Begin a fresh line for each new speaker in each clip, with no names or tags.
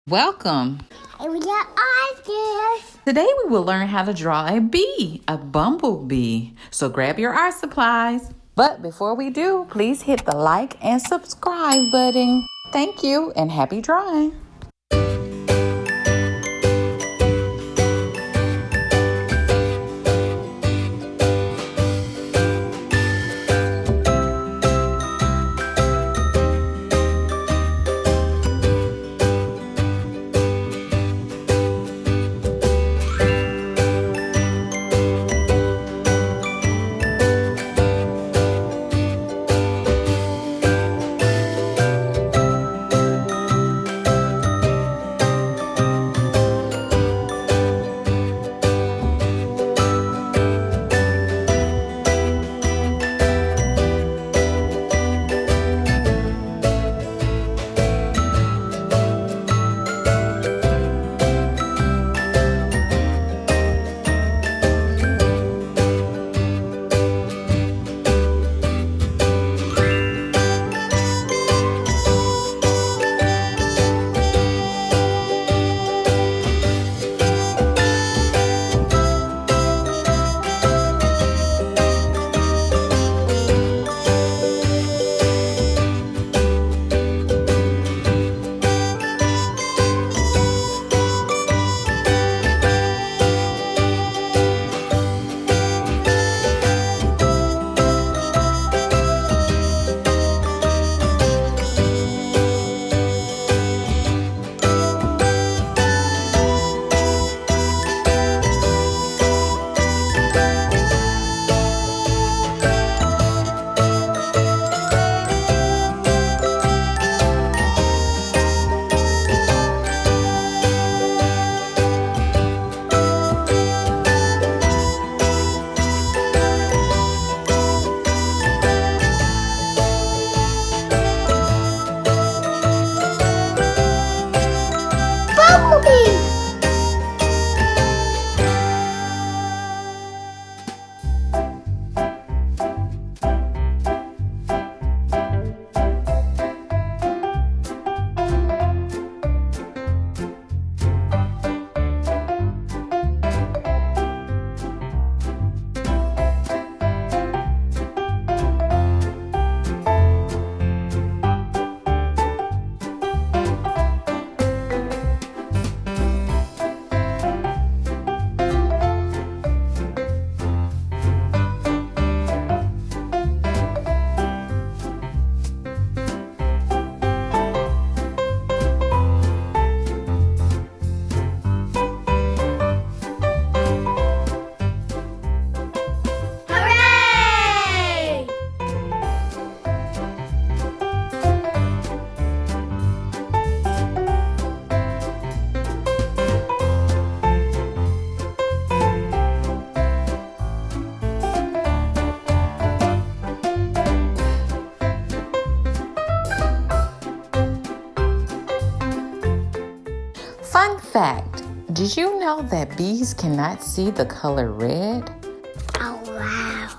Welcome.
We got ideas.
Today we will learn how to draw a bee, a bumblebee. So grab your art supplies. But before we do, please hit the like and subscribe button. Thank you and happy drawing.
Bumblebee. Hooray!
Fun fact, did you know that bees cannot see the color red?
Oh, wow.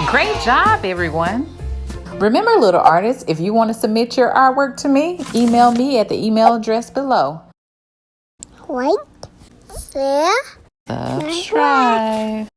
Great job, everyone. Remember, little artists, if you want to submit your artwork to me, email me at the email address below.
Like, share,
Subscribe.